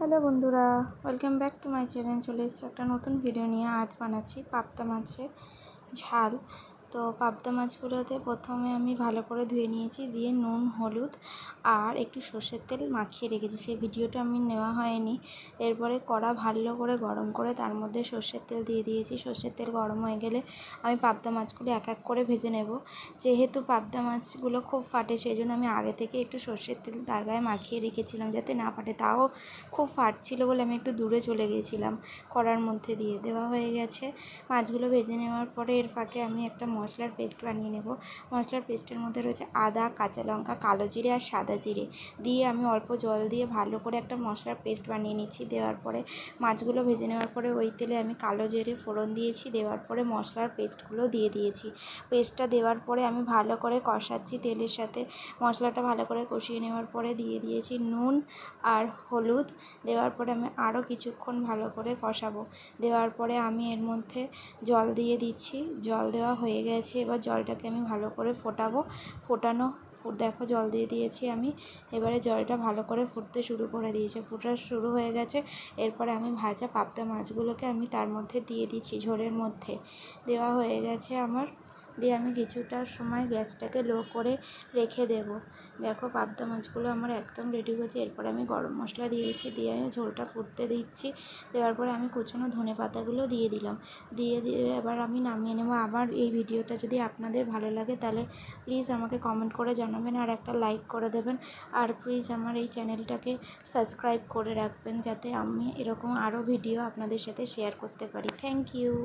Hello বন্ধুরা, welcome back to my channel. চলে এসেছি একটা নতুন ভিডিও নিয়ে। আজ বানাচ্ছি পাবদা মাছের ঝাল। তো পাবদা মাছগুলোতে প্রথমে আমি ভালো করে ধুয়ে নিয়েছি, দিয়ে নুন, হলুদ আর একটু সর্ষের তেল মাখিয়ে রেখেছি। সেই ভিডিওটা আমি নেওয়া হয়নি। এরপরে কড়া ভালো করে গরম করে তার মধ্যে সর্ষের তেল দিয়ে দিয়েছি। সর্ষের তেল গরম হয়ে গেলে আমি পাবদা মাছগুলো এক এক করে ভেজে নেব। যেহেতু পাবদা মাছগুলো খুব ফাটে, সেই জন্য আমি আগে থেকে একটু সর্ষের তেল তার গায়ে মাখিয়ে রেখেছিলাম যাতে না ফাটে। তাও খুব ফাটছিল বলে আমি একটু দূরে চলে গিয়েছিলাম। কড়ার মধ্যে দিয়ে দেওয়া হয়ে গেছে। মাছগুলো ভেজে নেওয়ার পরে এর ফাঁকে আমি একটা মশলার পেস্ট বানিয়ে নেব। মশলার পেস্টের মধ্যে রয়েছে আদা, কাঁচা লঙ্কা, কালো জিরে আর সাদা জিরে দিয়ে আমি অল্প জল দিয়ে ভালো করে একটা মশলার পেস্ট বানিয়ে নিচ্ছি। দেওয়ার পরে মাছগুলো ভেজে নেওয়ার পরে ওই তেলে আমি কালো জিরে ফোড়ন দিয়েছি। দেওয়ার পরে মশলার পেস্টগুলো দিয়ে দিয়েছি। পেস্টটা দেওয়ার পরে আমি ভালো করে কষাচ্ছি তেলের সাথে। মশলাটা ভালো করে কষিয়ে নেওয়ার পরে দিয়ে দিয়েছি নুন আর হলুদ। দেওয়ার পরে আমি আরও কিছুক্ষণ ভালো করে কষাবো। দেওয়ার পরে আমি এর মধ্যে জল দিয়ে দিচ্ছি। জল দেওয়া হয়ে গেছে, এবার জলটাকে আমি ভালো করে দেখো জল দিয়ে দিয়েছি আমি। এবারে জলটা ভালো করে ফুটতে শুরু করে দিয়েছে, ফুটা শুরু হয়ে গেছে। এরপরে আমি ভাজা পাবদা মাছগুলোকে আমি তার মধ্যে দিয়ে দিচ্ছি, ঝোলের মধ্যে দেওয়া হয়ে গেছে আমার। দিয়ে আমি কিছুটা সময় গ্যাসটাকে লো করে রেখে দেব। দেখো পাবদা মাছগুলো আমার একদম রেডি হয়েছে। এরপরে আমি গরম মশলা দিয়ে দিচ্ছি, দিয়ে আমি ঝোলটা ফুটতে দিচ্ছি। দেওয়ার পরে আমি কুচনো ধনে পাতাগুলো দিয়ে দিলাম। দিয়ে এবার আমি নামিয়ে নেব। আমার এই ভিডিওটা যদি আপনাদের ভালো লাগে তাহলে প্লিজ আমাকে কমেন্ট করে জানাবেন আর একটা লাইক করে দেবেন। আর প্লিজ আমার এই চ্যানেলটাকে সাবস্ক্রাইব করে রাখবেন যাতে আমি এরকম আরও ভিডিও আপনাদের সাথে শেয়ার করতে পারি। Thank you.